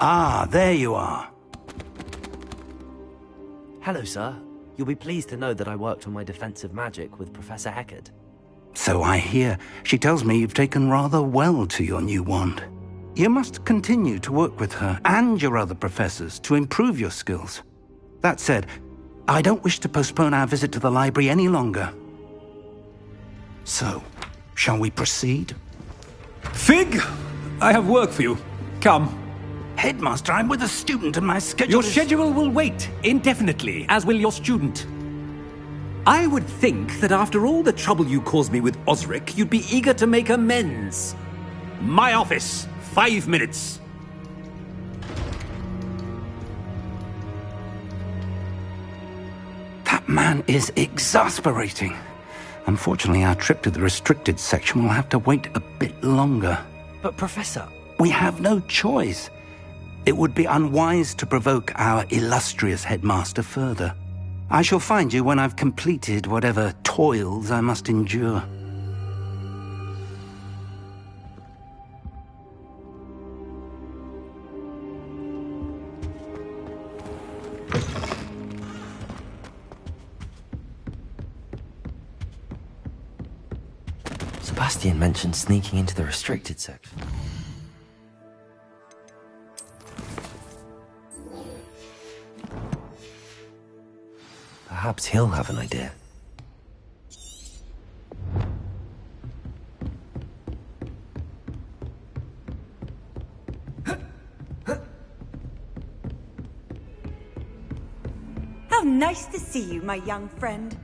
Ah, there you are. Hello, sir. You'll be pleased to know that I worked on my defensive magic with Professor Hecat. So I hear. She tells me you've taken rather well to your new wand. You must continue to work with her and your other professors to improve your skills. That said, I don't wish to postpone our visit to the library any longer. So, shall we proceed? Fig! I have work for you. Come. Headmaster, I'm with a student and my schedule Your is... schedule will wait indefinitely, as will your student. I would think that after all the trouble you caused me with Osric, you'd be eager to make amends. My office, 5 minutes. That man is exasperating. Unfortunately, our trip to the restricted section will have to wait a bit longer. But, Professor... We have no choice. It would be unwise to provoke our illustrious headmaster further. I shall find you when I've completed whatever toils I must endure. Sebastian mentioned sneaking into the restricted section. Perhaps he'll have an idea. How nice to see you, my young friend.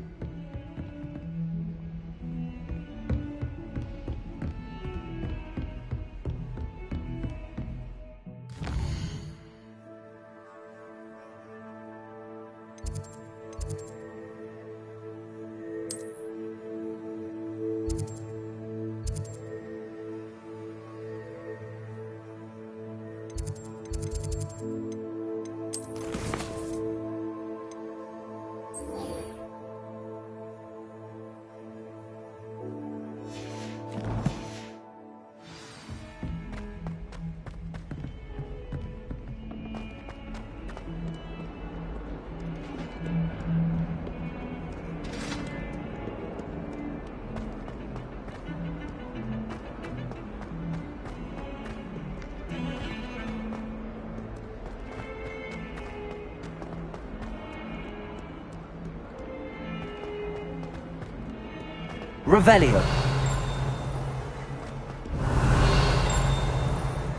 Revelio.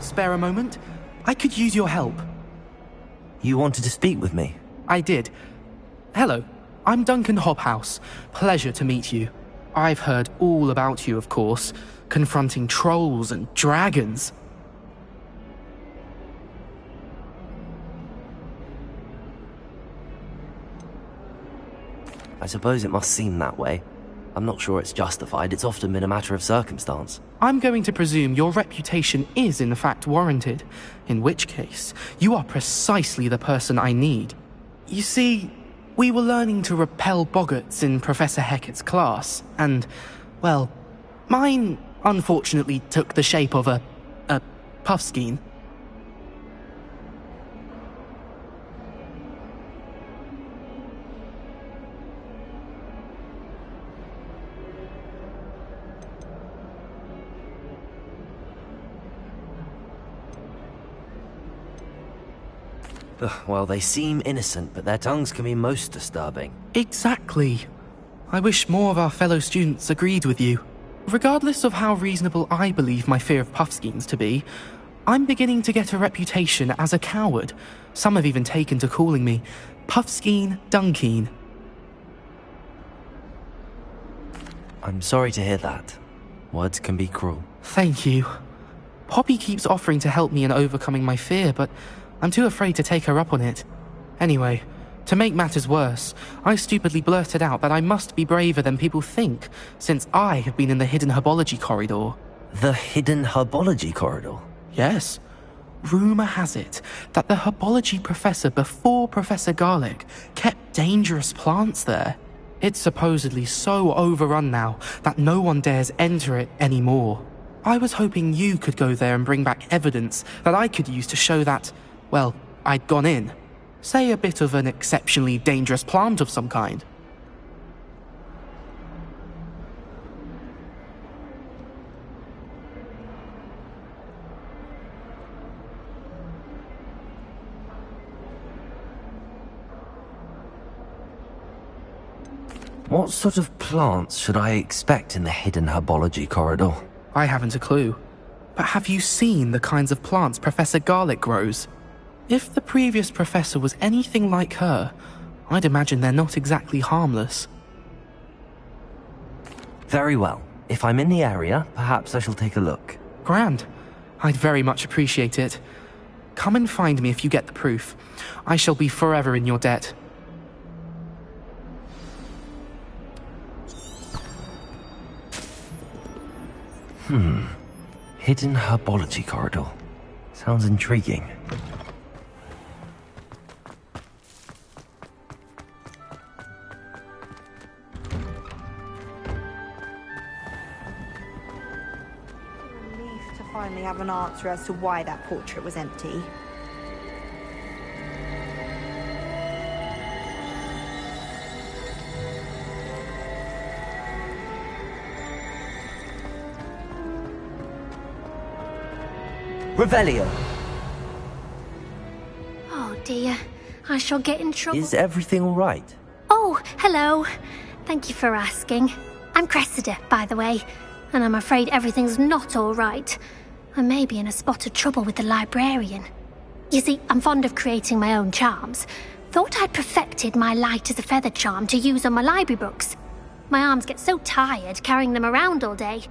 Spare a moment? I could use your help. You wanted to speak with me? I did. Hello, I'm Duncan Hobhouse. Pleasure to meet you. I've heard all about you, of course, confronting trolls and dragons. I suppose it must seem that way. I'm not sure it's justified. It's often been a matter of circumstance. I'm going to presume your reputation is in fact warranted, in which case, you are precisely the person I need. You see, we were learning to repel boggarts in Professor Hecat's class, and, well, mine unfortunately took the shape of a puffskein. Well, they seem innocent, but their tongues can be most disturbing. Exactly. I wish more of our fellow students agreed with you. Regardless of how reasonable I believe my fear of puffskeins to be, I'm beginning to get a reputation as a coward. Some have even taken to calling me Puffskeen Dunkeen. I'm sorry to hear that. Words can be cruel. Thank you. Poppy keeps offering to help me in overcoming my fear, but I'm too afraid to take her up on it. Anyway, to make matters worse, I stupidly blurted out that I must be braver than people think, since I have been in the hidden herbology corridor. The hidden herbology corridor? Yes. Rumour has it that the herbology professor before Professor Garlic kept dangerous plants there. It's supposedly so overrun now that no one dares enter it anymore. I was hoping you could go there and bring back evidence that I could use to show that well, I'd gone in. Say a bit of an exceptionally dangerous plant of some kind. What sort of plants should I expect in the hidden herbology corridor? I haven't a clue. But have you seen the kinds of plants Professor Garlick grows? If the previous professor was anything like her, I'd imagine they're not exactly harmless. Very well. If I'm in the area, perhaps I shall take a look. Grand. I'd very much appreciate it. Come and find me if you get the proof. I shall be forever in your debt. Hidden herbology corridor. Sounds intriguing. Relief to finally have an answer as to why that portrait was empty. Revelio! Oh dear, I shall get in trouble. Is everything all right? Oh, hello. Thank you for asking. I'm Cressida, by the way, and I'm afraid everything's not all right. I may be in a spot of trouble with the librarian. You see, I'm fond of creating my own charms. Thought I'd perfected my light as a feather charm to use on my library books. My arms get so tired carrying them around all day.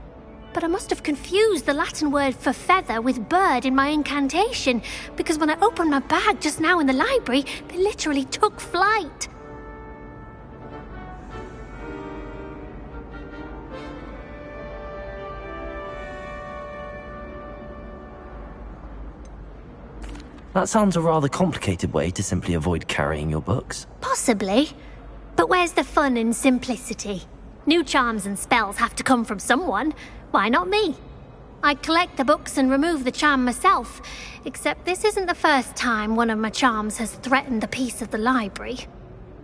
But I must have confused the Latin word for feather with bird in my incantation, because when I opened my bag just now in the library, they literally took flight. That sounds a rather complicated way to simply avoid carrying your books. Possibly. But where's the fun in simplicity? New charms and spells have to come from someone. Why not me? I collect the books and remove the charm myself, except this isn't the first time one of my charms has threatened the peace of the library.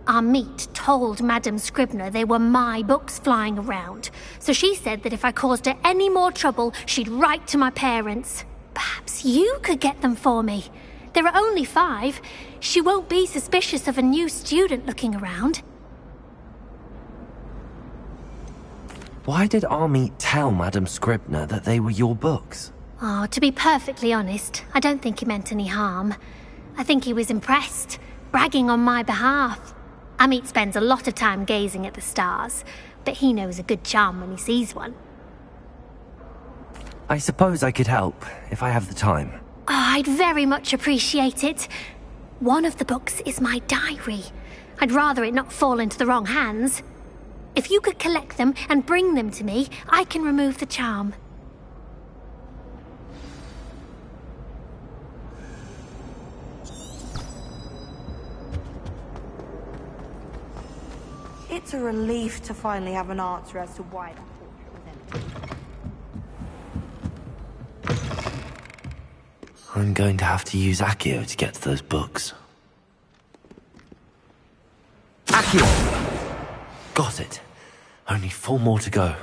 Our meet told Madame Scribner they were my books flying around, so she said that if I caused her any more trouble, she'd write to my parents. Perhaps you could get them for me. There are only 5. She won't be suspicious of a new student looking around. Why did Army tell Madame Scribner that they were your books? Oh, to be perfectly honest, I don't think he meant any harm. I think he was impressed, bragging on my behalf. Amit spends a lot of time gazing at the stars, but he knows a good charm when he sees one. I suppose I could help, if I have the time. Oh, I'd very much appreciate it. One of the books is my diary. I'd rather it not fall into the wrong hands. If you could collect them and bring them to me, I can remove the charm. It's a relief to finally have an answer as to why that portrait was empty. I'm going to have to use Accio to get to those books. Accio! Got it. Only 4 more to go.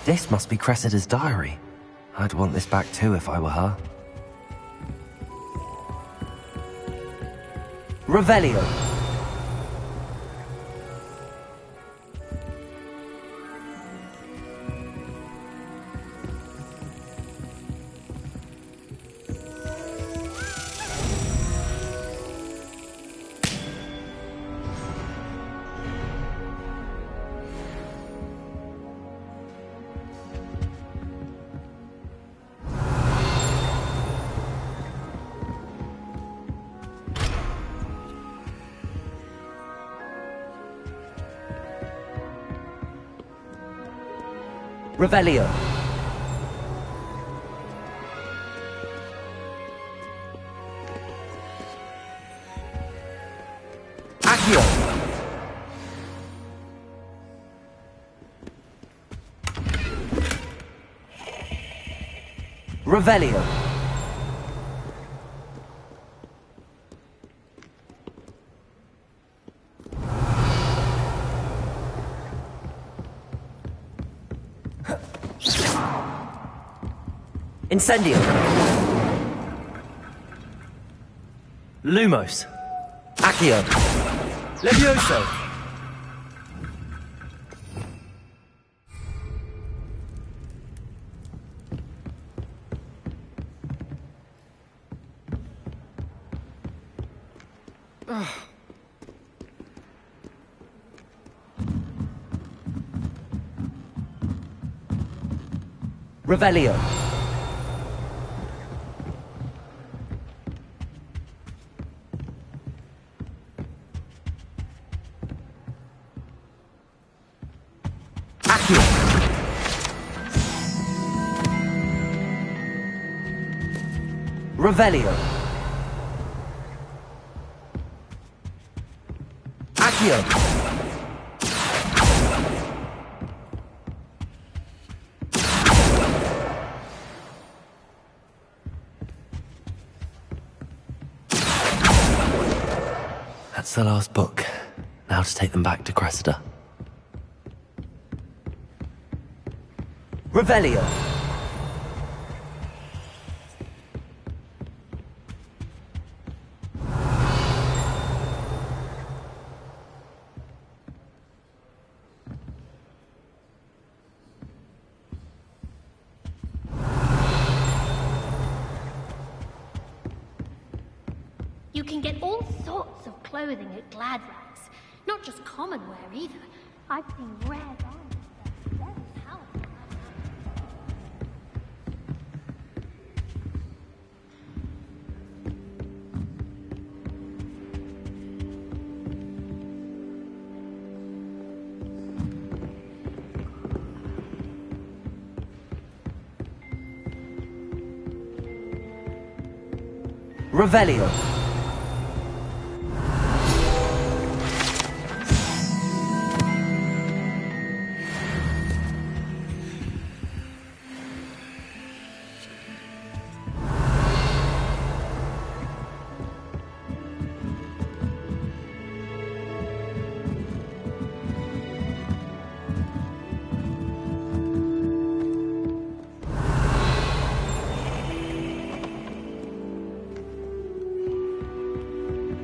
This must be Cressida's diary. I'd want this back too if I were her. Revelio. Revelio. Accio. Revelio. Incendio. Lumos. Accio. Levioso. Revelio. Accio. Revelio. Accio. That's the last book. Now to take them back to Cressida. Revelio. You can get all sorts of clothing at Glad Rags. Not just common wear either. I've seen rare garments there. Very powerful. Revelio.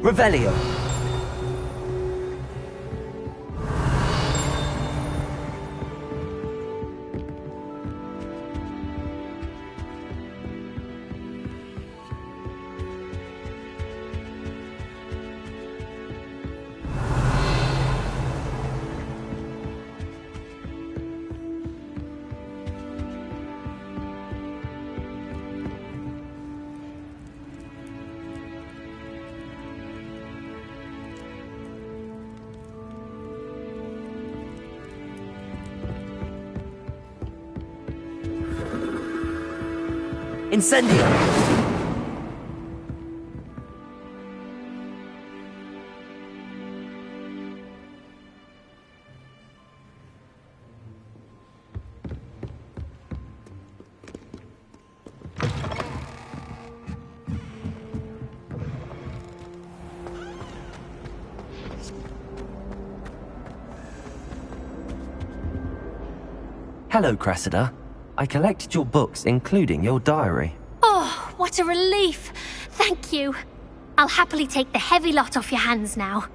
Revelio. Incendio. Hello, Cressida. I collected your books, including your diary. Oh, what a relief. Thank you. I'll happily take the heavy lot off your hands now.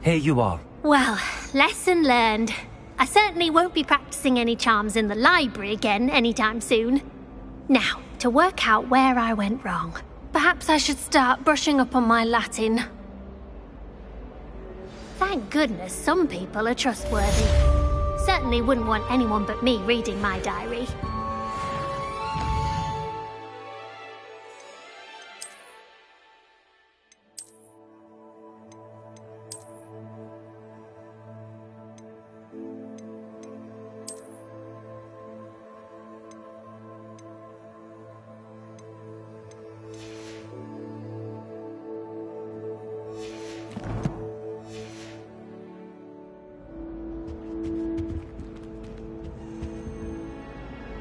Here you are. Well, lesson learned. I certainly won't be practicing any charms in the library again anytime soon. Now, to work out where I went wrong. Perhaps I should start brushing up on my Latin. Thank goodness some people are trustworthy. Certainly wouldn't want anyone but me reading my diary.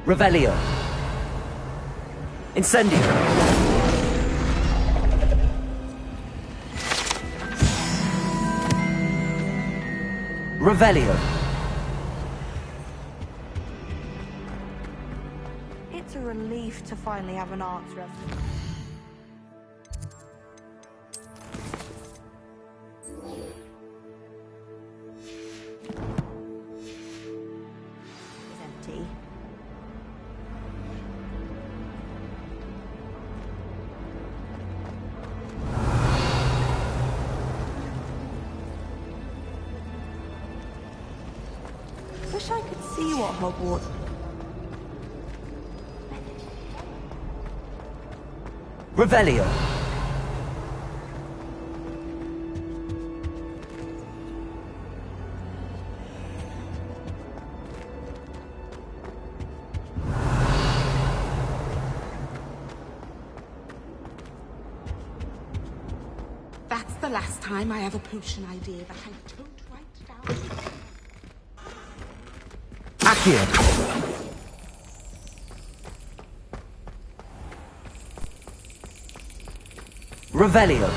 Revelio. Incendio. Revelio. It's a relief to finally have an answer as to was empty. Wish I could see what Hogwarts. Revelio. That's the last time I have a potion idea that I don't write down. Accio. Revelio.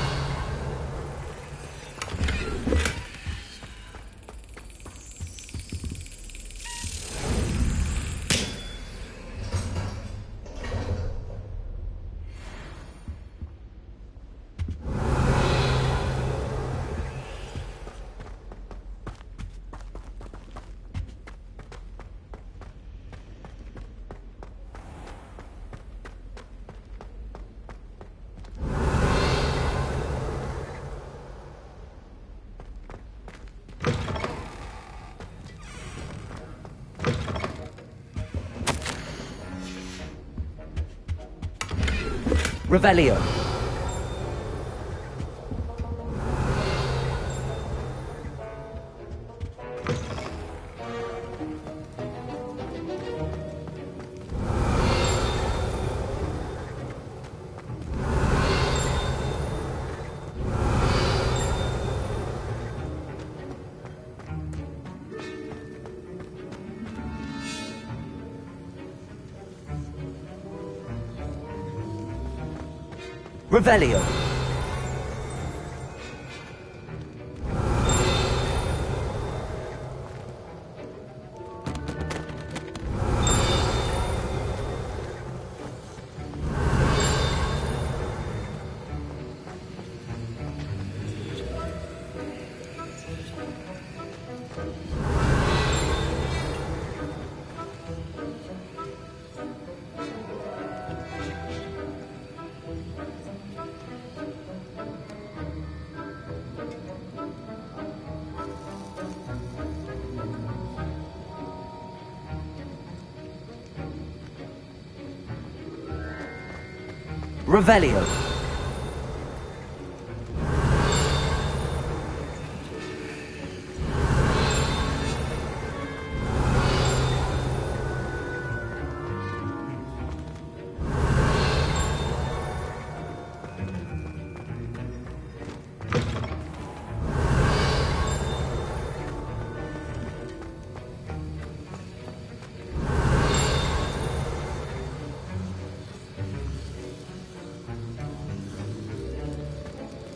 Revelio. Revelio. Revelio.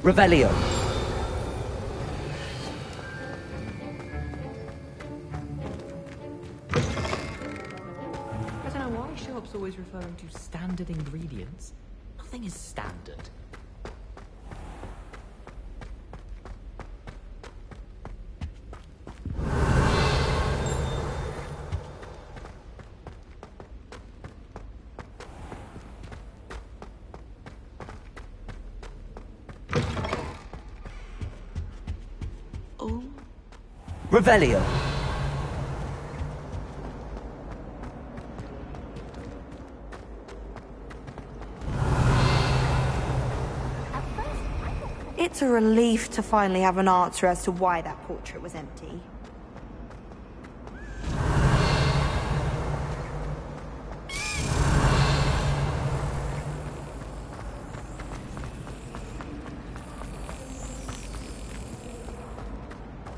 Revelio. I don't know why Sharp's always referring to standard ingredients. Nothing is standard. Oh, Revelio. It's a relief to finally have an answer as to why that portrait was empty.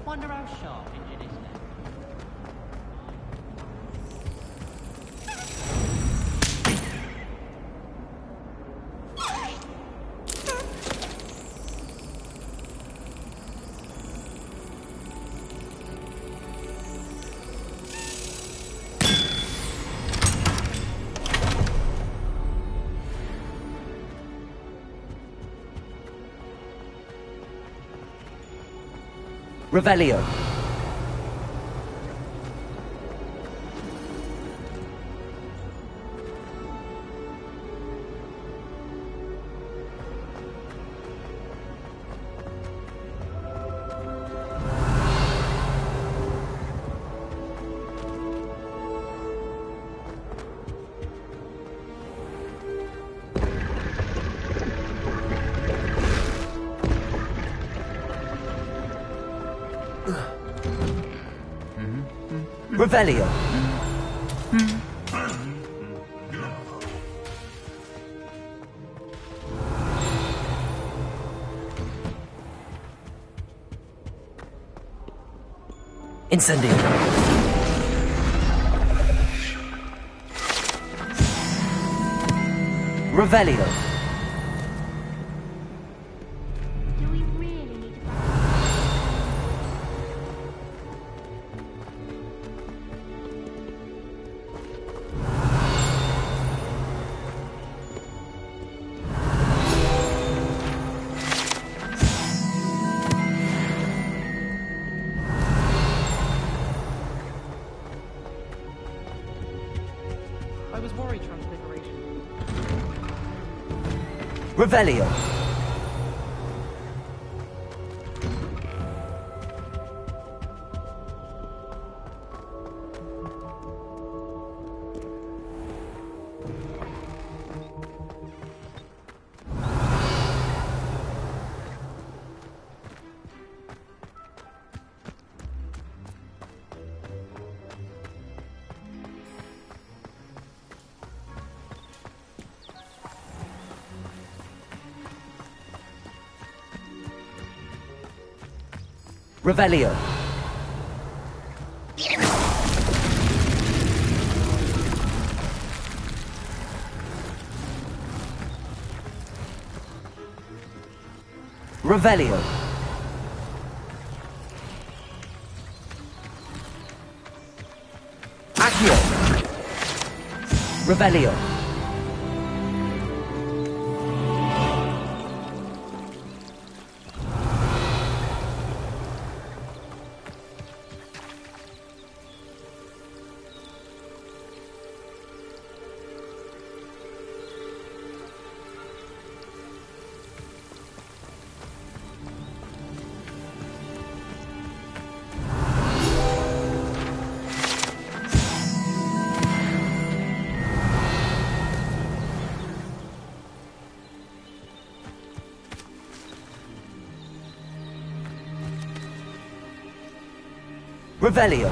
Wonder how sharp engine is now. Revelio. Revelio. Incendio. Revelio. Do we really need to... I was worried, Transfiguration. Revelio. Revelio. Revelio. Accio. Revelio. Revelio.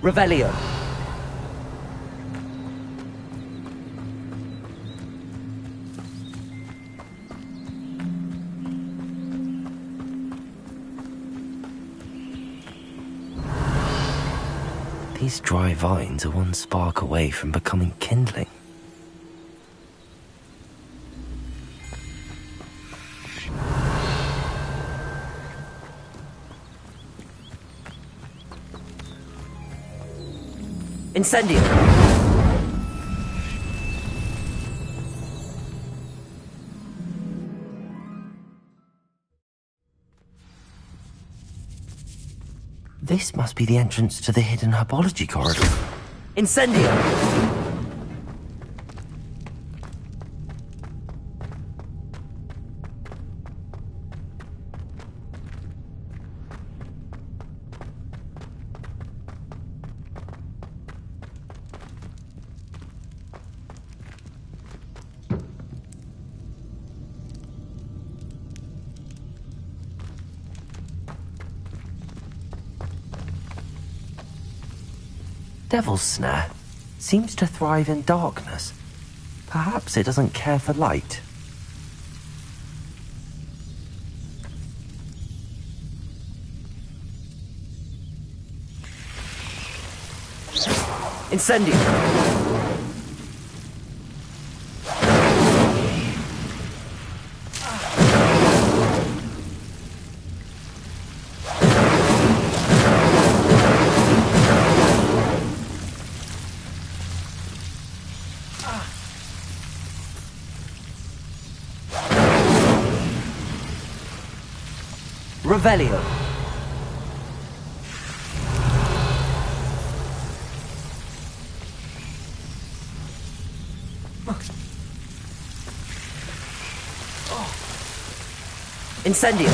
Revelio. These dry vines are one spark away from becoming kindling. Incendio. This must be the entrance to the hidden herbology corridor. Incendio. Devil's Snare seems to thrive in darkness. Perhaps it doesn't care for light. Incendio! Revelio. Incendio.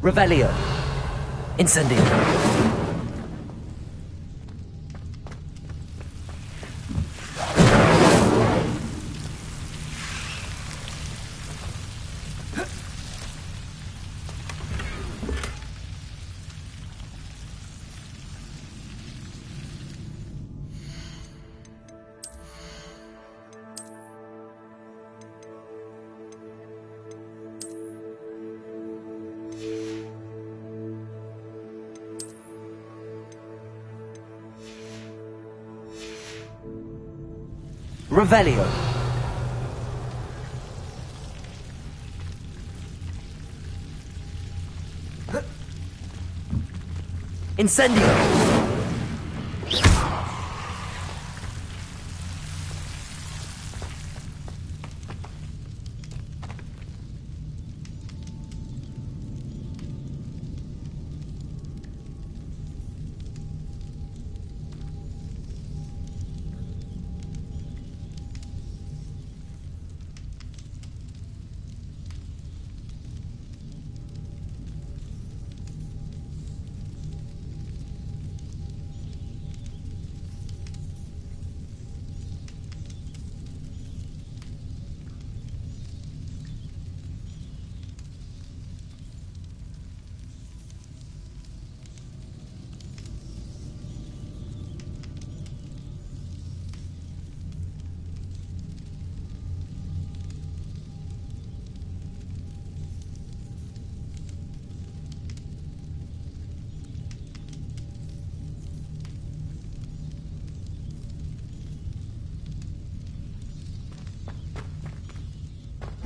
Revelio. Incendio. Revelio. Incendio.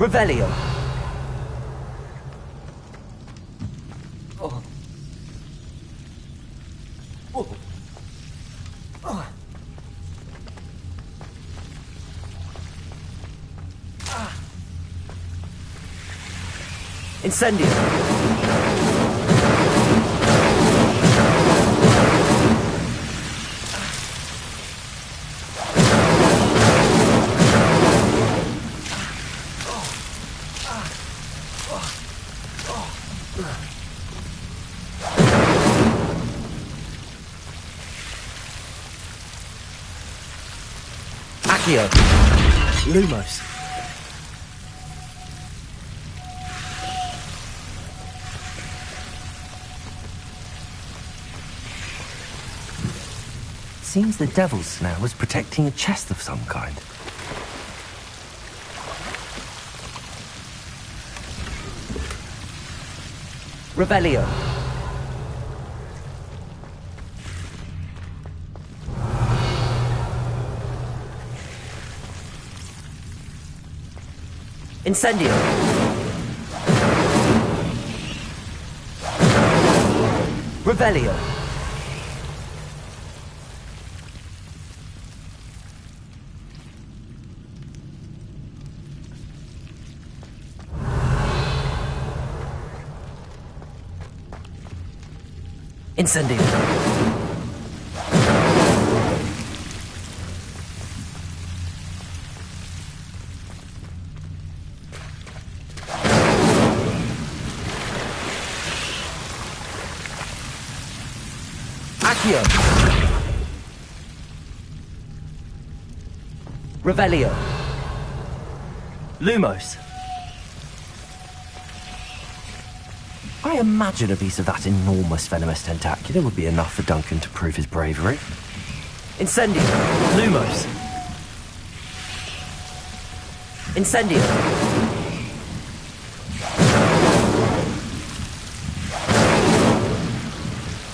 Revelio. Oh. Oh. Oh. Ah. Incendio. Accio. Lumos. Seems the devil's snare was protecting a chest of some kind. Revelio. Incendio. Revelio. Incendio. Accio. Revelio. Lumos. I imagine a piece of that enormous venomous tentacula would be enough for Duncan to prove his bravery. Incendio. Lumos. Incendio.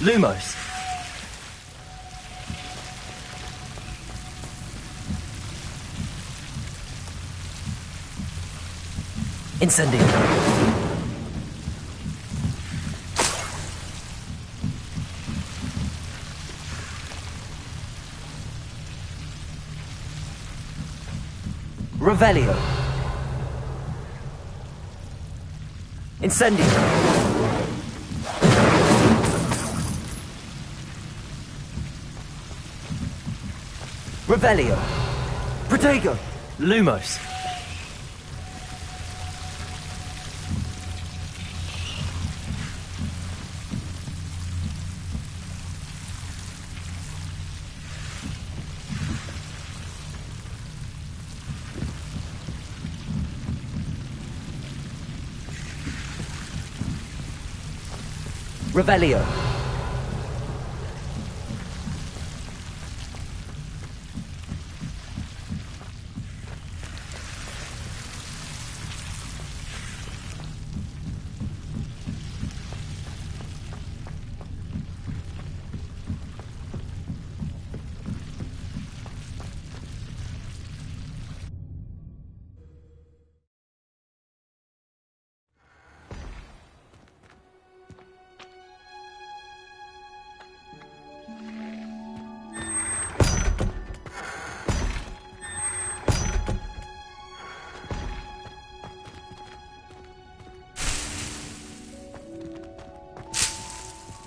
Lumos. Incendio. Revelio. Incendio. Revelio. Protego. Lumos. Revelio.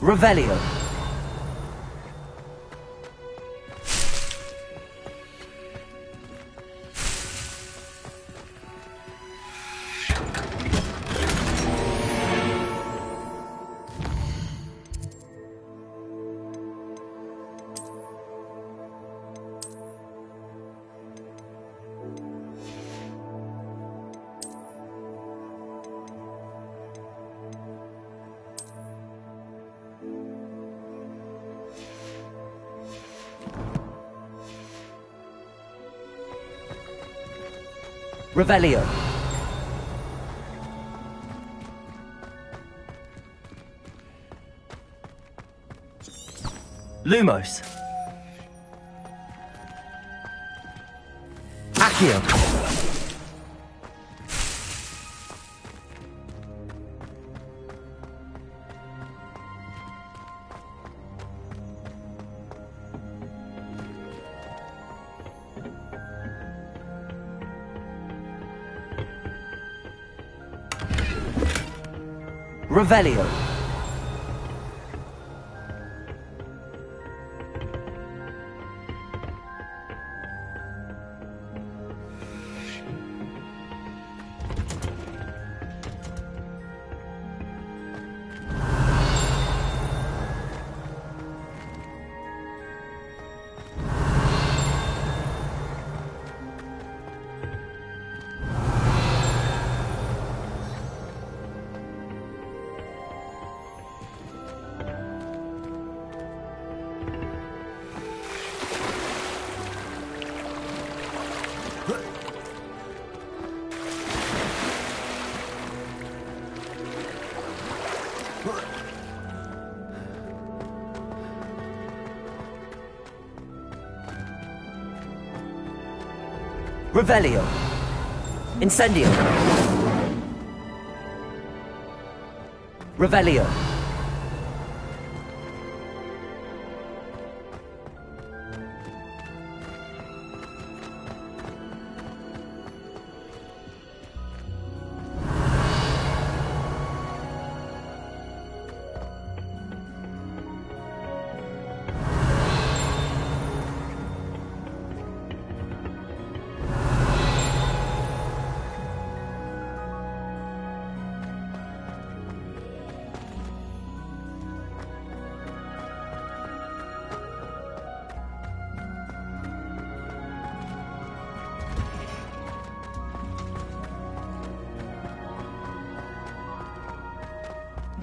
Revelio. Revelio. Lumos. Accio. Revelio. Revelio. Incendio. Revelio.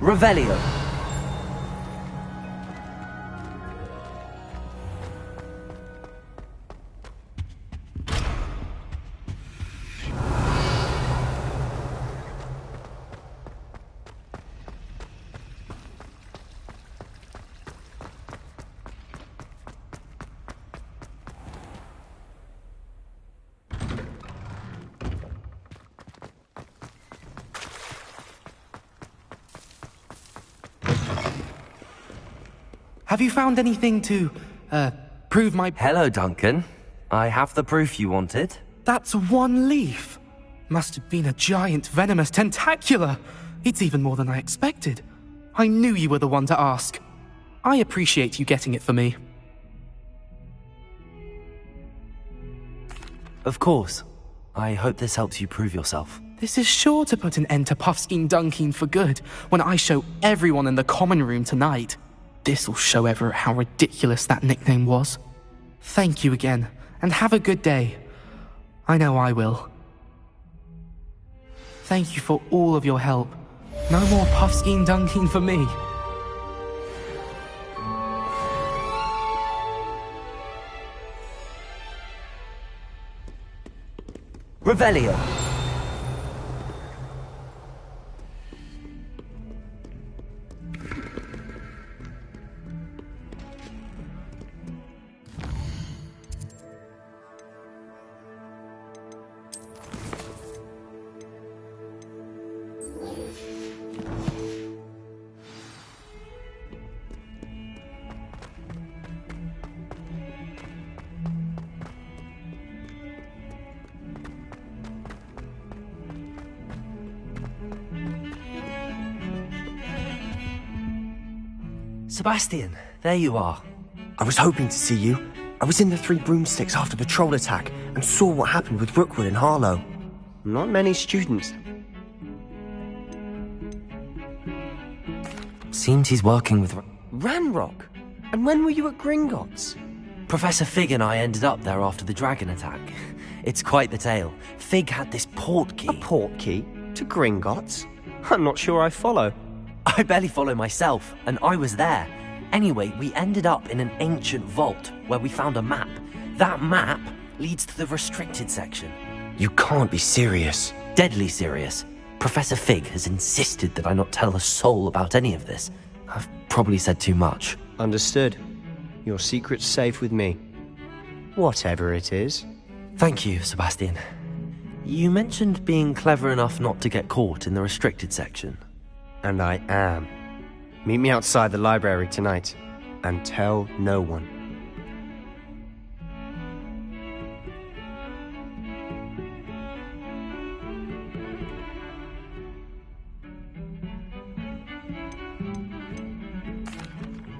Revelio. Have you found anything to, prove my... Hello, Duncan. I have the proof you wanted. That's one leaf. Must have been a giant venomous tentacula. It's even more than I expected. I knew you were the one to ask. I appreciate you getting it for me. Of course. I hope this helps you prove yourself. This is sure to put an end to Puffskein Dunkeen for good when I show everyone in the common room tonight. This'll show Everett how ridiculous that nickname was. Thank you again, and have a good day. I know I will. Thank you for all of your help. No more Puffskein Dunkeen for me. Revelio. Sebastian, there you are. I was hoping to see you. I was in the Three Broomsticks after the troll attack and saw what happened with Rookwood and Harlow. Not many students. Seems he's working with... Ranrock? And when were you at Gringotts? Professor Fig and I ended up there after the dragon attack. It's quite the tale. Fig had this port key. A port key? To Gringotts? I'm not sure I follow. I barely follow myself, and I was there. Anyway, we ended up in an ancient vault where we found a map. That map leads to the restricted section. You can't be serious. Deadly serious. Professor Fig has insisted that I not tell a soul about any of this. I've probably said too much. Understood. Your secret's safe with me. Whatever it is. Thank you, Sebastian. You mentioned being clever enough not to get caught in the restricted section. And I am. Meet me outside the library tonight, and tell no one.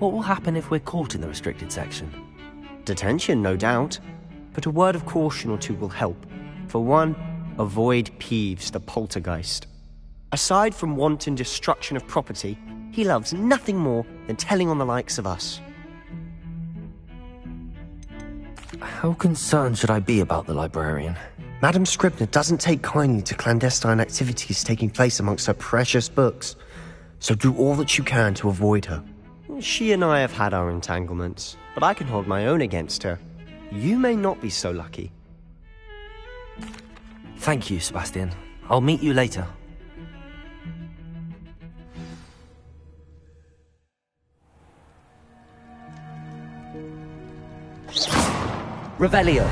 What will happen if we're caught in the restricted section? Detention, no doubt. But a word of caution or two will help. For one, avoid Peeves, the poltergeist. Aside from wanton destruction of property, he loves nothing more than telling on the likes of us. How concerned should I be about the librarian? Madame Scribner doesn't take kindly to clandestine activities taking place amongst her precious books, so do all that you can to avoid her. She and I have had our entanglements, but I can hold my own against her. You may not be so lucky. Thank you, Sebastian. I'll meet you later. Revelio.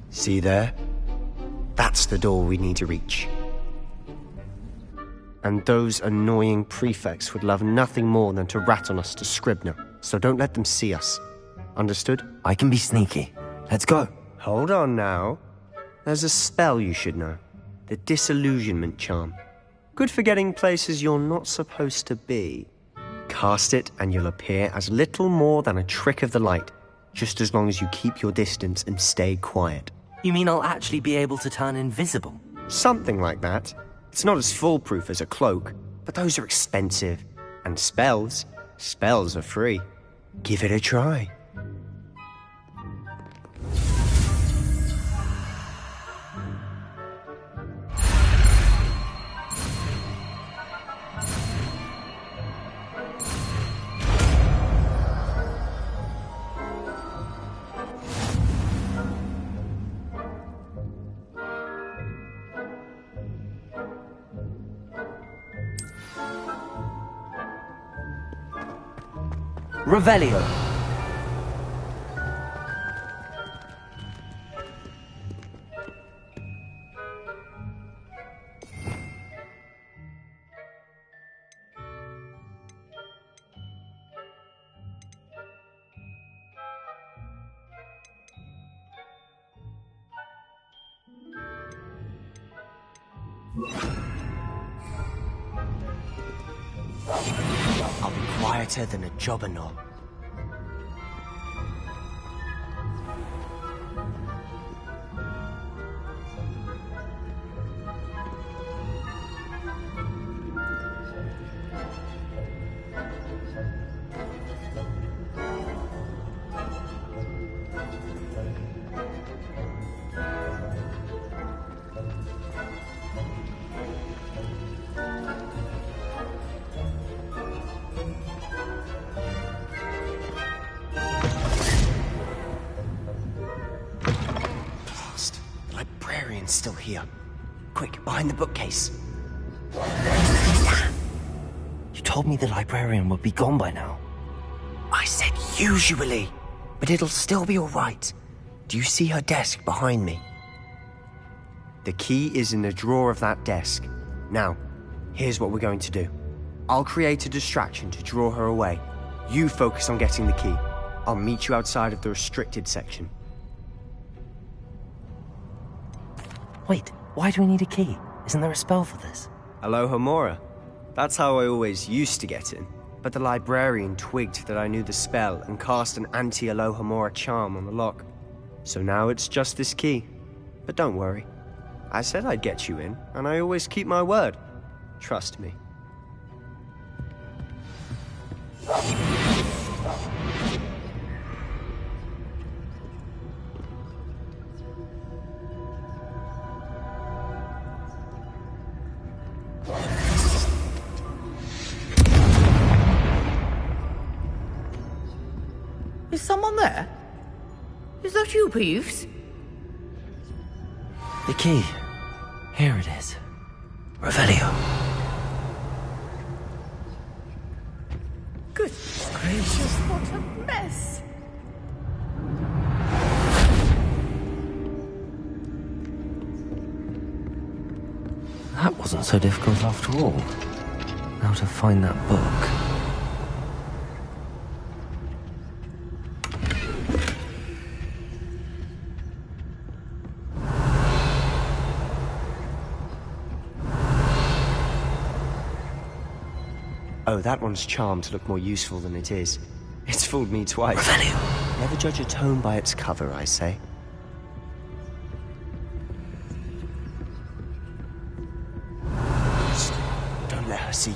See there? That's the door we need to reach. And those annoying prefects would love nothing more than to rat on us to Scribner, so don't let them see us. Understood? I can be sneaky. Let's go. Hold on now. There's a spell you should know. The Disillusionment Charm. Good for getting places you're not supposed to be. Cast it and you'll appear as little more than a trick of the light, just as long as you keep your distance and stay quiet. You mean I'll actually be able to turn invisible? Something like that. It's not as foolproof as a cloak, but those are expensive. And spells are free. Give it a try. Revelio. I'll be quieter than a jobberknoll. Still here. Quick, behind the bookcase. You told me the librarian would be gone by now. I said usually, but it'll still be all right. Do you see her desk behind me? The key is in the drawer of that desk. Now, here's what we're going to do. I'll create a distraction to draw her away. You focus on getting the key. I'll meet you outside of the restricted section. Wait, why do we need a key? Isn't there a spell for this? Alohomora. That's how I always used to get in. But the librarian twigged that I knew the spell and cast an anti-Alohomora charm on the lock. So now it's just this key. But don't worry. I said I'd get you in, and I always keep my word. Trust me. Is someone there? Is that you, Peeves? The key. Here it is. Revelio. Goodness gracious, what a mess! That wasn't so difficult after all. Now to find that book. Oh, that one's charmed to look more useful than it is. It's fooled me twice. Revelio. Never judge a tome by its cover, I say. Just don't let her see you.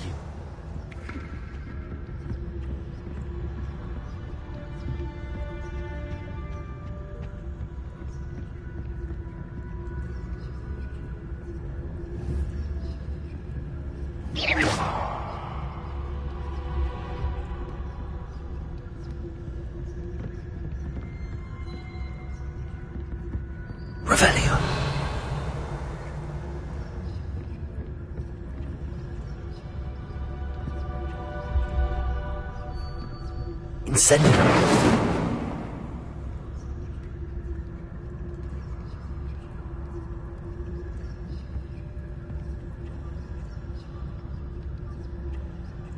Revelio. Incendio.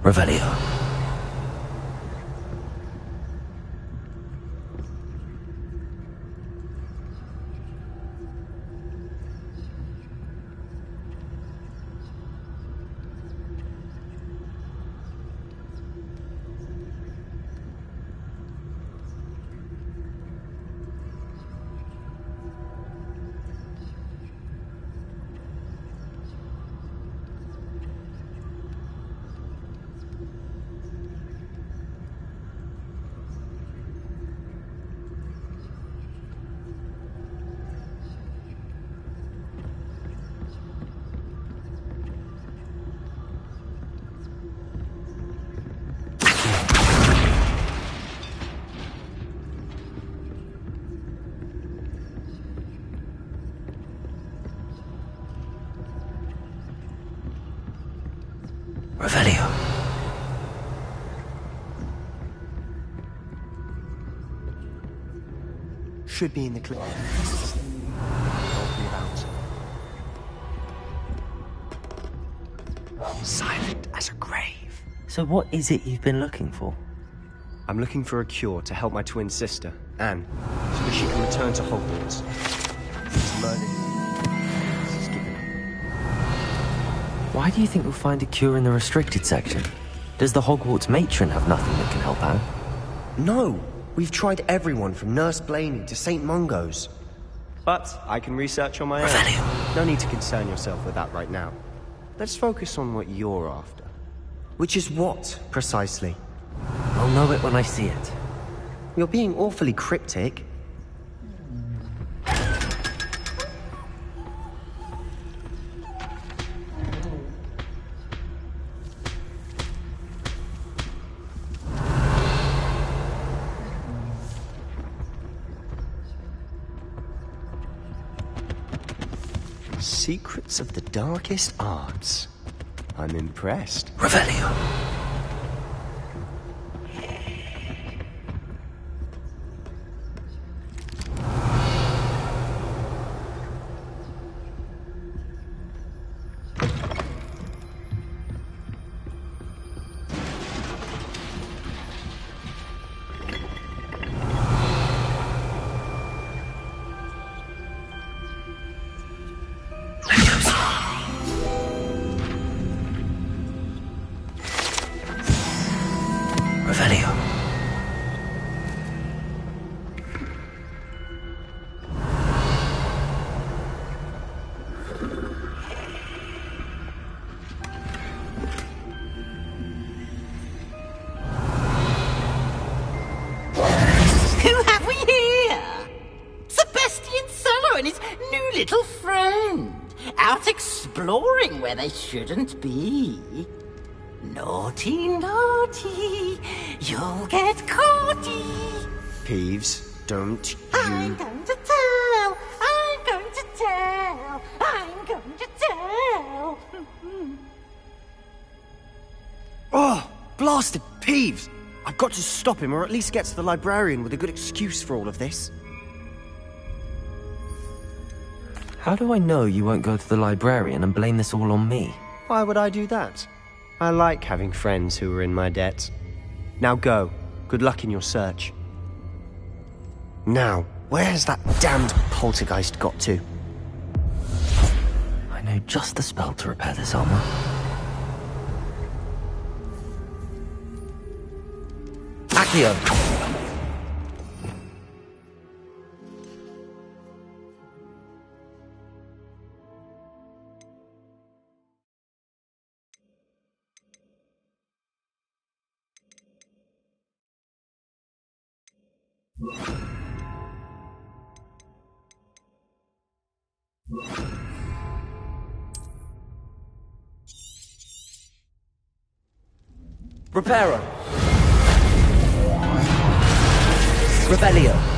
Revelio. Revelio. Should be in the clip. Silent as a grave. So what is it you've been looking for? I'm looking for a cure to help my twin sister, Anne, so that she can return to Hogwarts. This murder is given up. Why do you think we'll find a cure in the restricted section? Does the Hogwarts matron have nothing that can help Anne? No! We've tried everyone from Nurse Blaney to St. Mungo's. But I can research on my own. No need to concern yourself with that right now. Let's focus on what you're after. Which is what, precisely? I'll know it when I see it. You're being awfully cryptic. Secrets of the darkest arts. I'm impressed. Revelio. Revelio. Who have we here? Sebastian Solo and his new little friend. Out exploring where they shouldn't be. Naughty, naughty, you'll get caughty. Peeves, don't you... I'm going to tell, I'm going to tell, I'm going to tell. Oh, blasted Peeves! I've got to stop him, or at least get to the librarian with a good excuse for all of this. How do I know you won't go to the librarian and blame this all on me? Why would I do that? I like having friends who are in my debt. Now go. Good luck in your search. Now, where's that damned poltergeist got to? I know just the spell to repair this armor. Accio! Reparo! Revelio!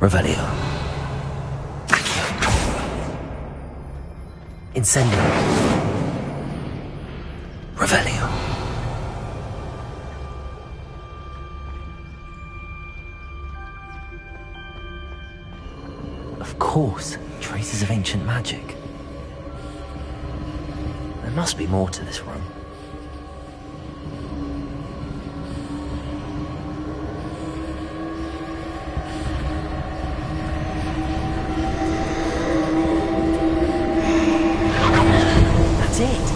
Revelio. Incendio. Revelio. Of course, traces of ancient magic. There must be more to this room. That's it.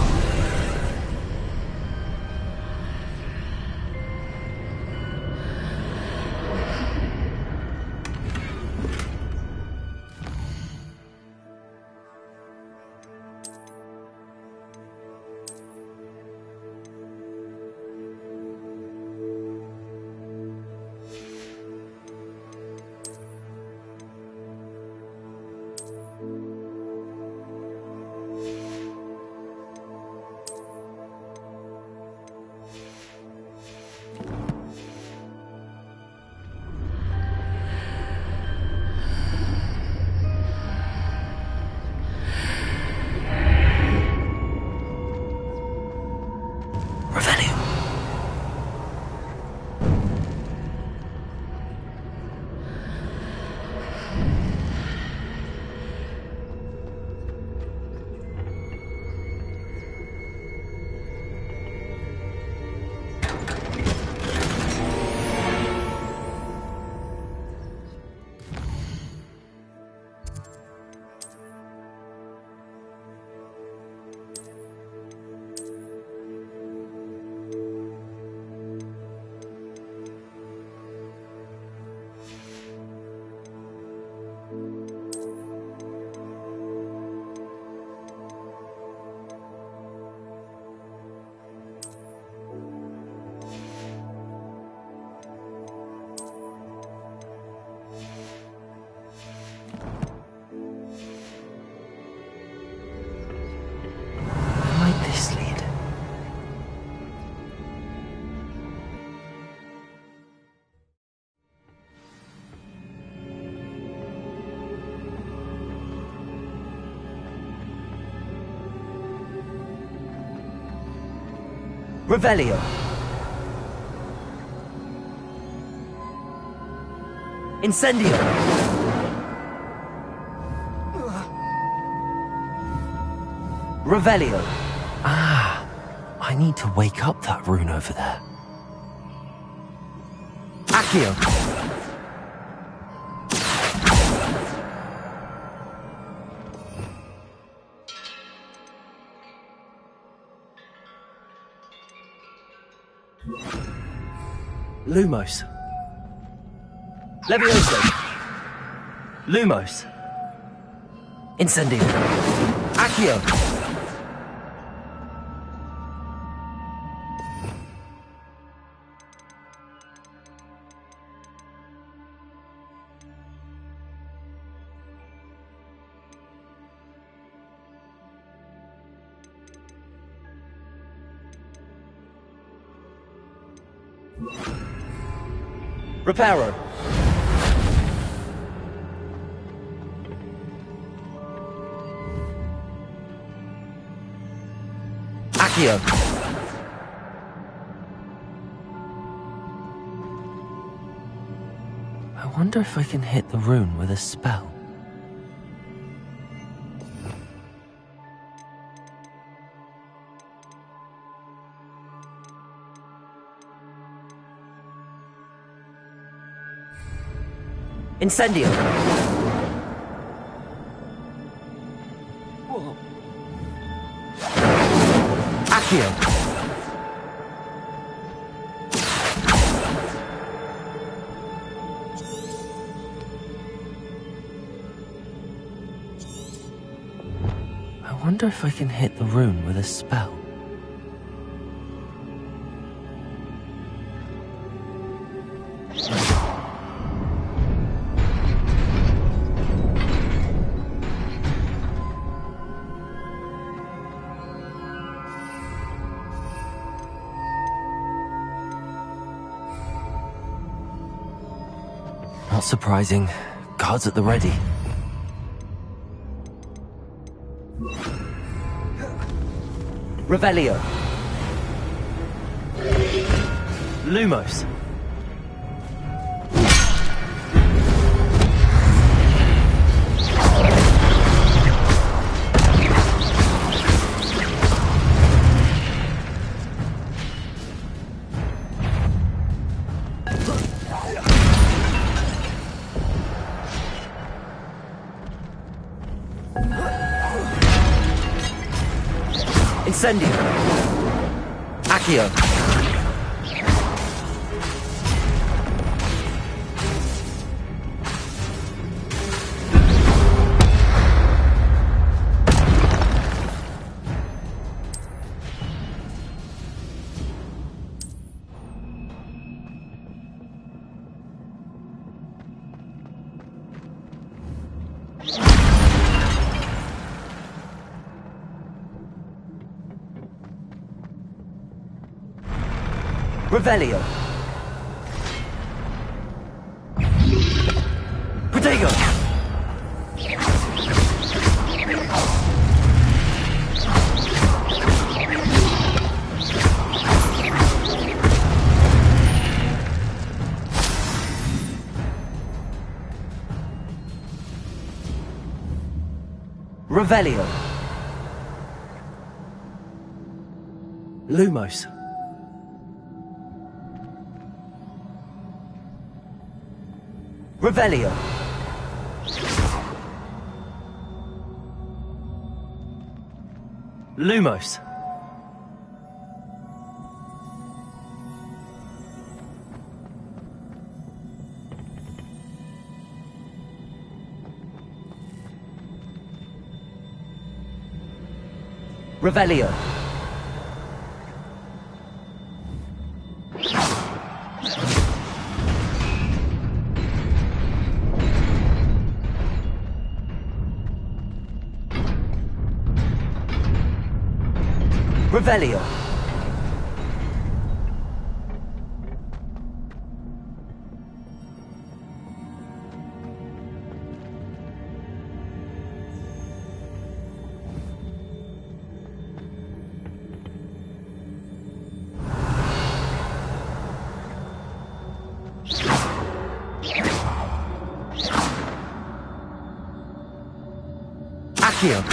Revelio. Incendio. Revelio. Ah, I need to wake up that rune over there. Accio. Lumos. Levioso. Lumos. Incendio. Accio. Reparo. Accio. I wonder if I can hit the rune with a spell. Incendio. Accio. I wonder if I can hit the rune with a spell. Not surprising. Guards at the ready. Revelio. Lumos. Incendio. Accio. Revelio. Protego. Revelio. Lumos. Revelio. Lumos. Revelio. Revelio. Accio.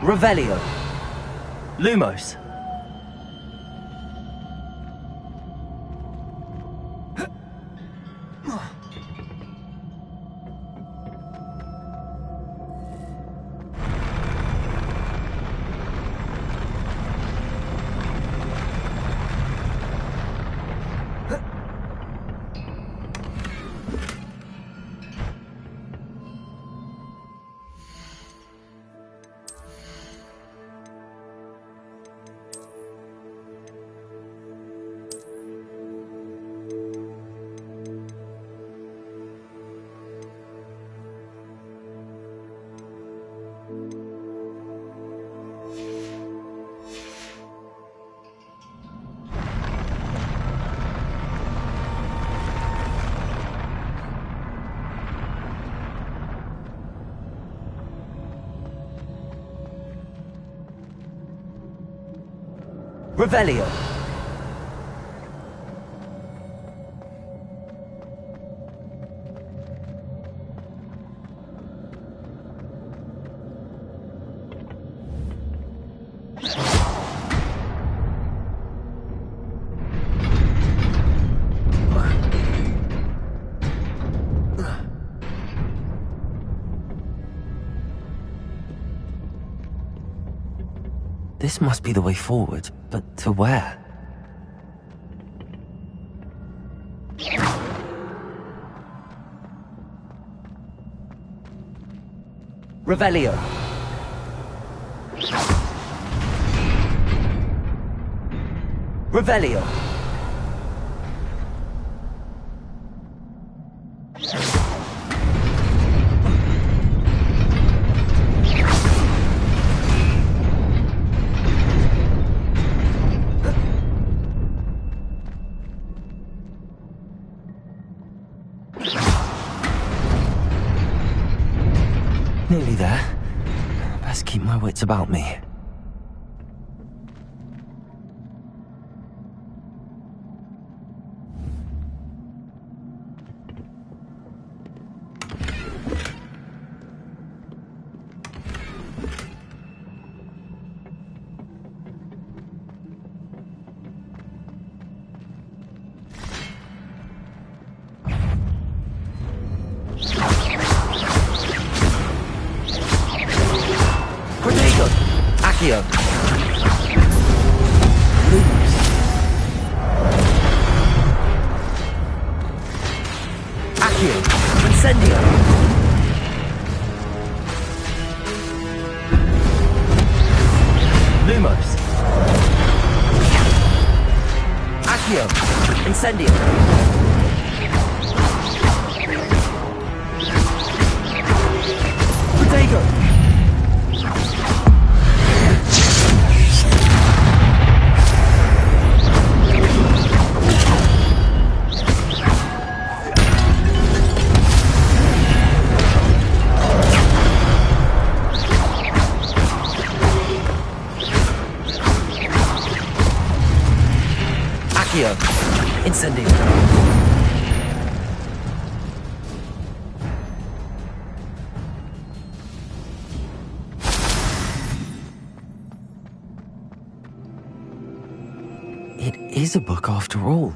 Revelio. Lumos. Revelio. This must be the way forward, but to where? Revelio. Revelio. Nearly there. Best keep my wits about me. Accio. Lumos. Accio. Incendio. Lumos. Accio. Incendio. Protego. Accio. Incendio. It is a book after all.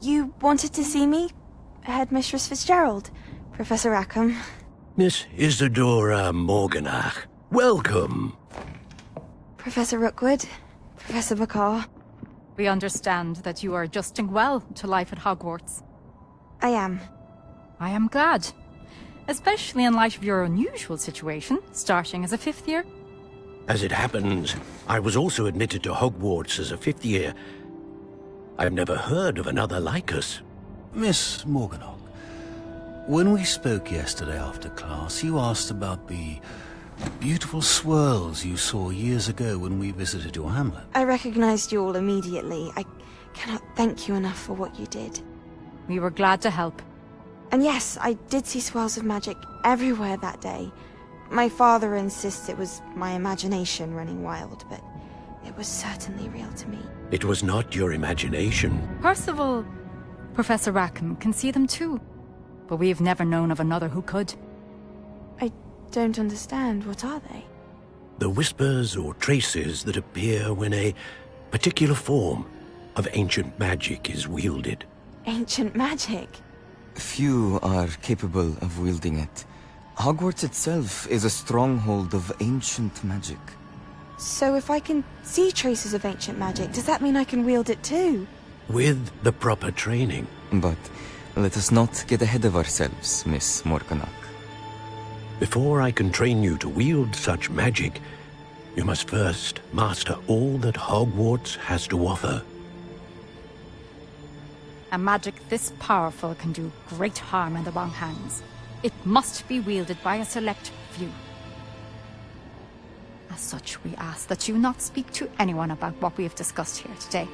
You wanted to see me? Headmistress Fitzgerald, Professor Rackham. Miss Isadora Morganach, welcome. Professor Rookwood, Professor Bakar. We understand that you are adjusting well to life at Hogwarts. I am. I am glad. Especially in light of your unusual situation, starting as a 5th year. As it happens, I was also admitted to Hogwarts as a 5th year. I've never heard of another like us. Miss Morganach, when we spoke yesterday after class, you asked about the beautiful swirls you saw years ago when we visited your hamlet. I recognized you all immediately. I cannot thank you enough for what you did. We were glad to help. And yes, I did see swirls of magic everywhere that day. My father insists it was my imagination running wild, but it was certainly real to me. It was not your imagination. Percival, Professor Rackham can see them too. But we have never known of another who could. I don't understand. What are they? The whispers or traces that appear when a particular form of ancient magic is wielded. Ancient magic? Few are capable of wielding it. Hogwarts itself is a stronghold of ancient magic. So if I can see traces of ancient magic, does that mean I can wield it too? With the proper training. But let us not get ahead of ourselves, Miss Morganach. Before I can train you to wield such magic, you must first master all that Hogwarts has to offer. A magic this powerful can do great harm in the wrong hands. It must be wielded by a select few. As such, we ask that you not speak to anyone about what we have discussed here today.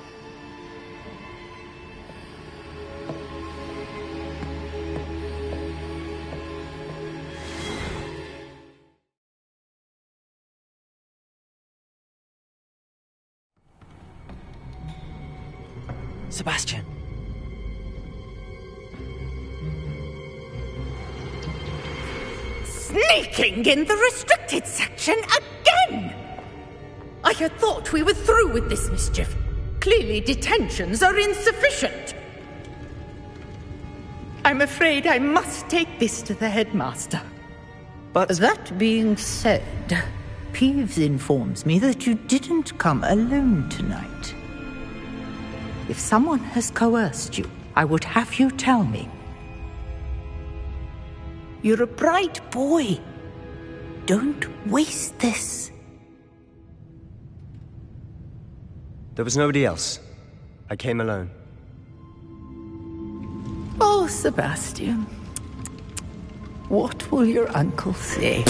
Sebastian. Sneaking in the restricted section again! I had thought we were through with this mischief. Clearly detentions are insufficient. I'm afraid I must take this to the headmaster. But that being said, Peeves informs me that you didn't come alone tonight. If someone has coerced you, I would have you tell me. You're a bright boy. Don't waste this. There was nobody else. I came alone. Oh, Sebastian. What will your uncle say?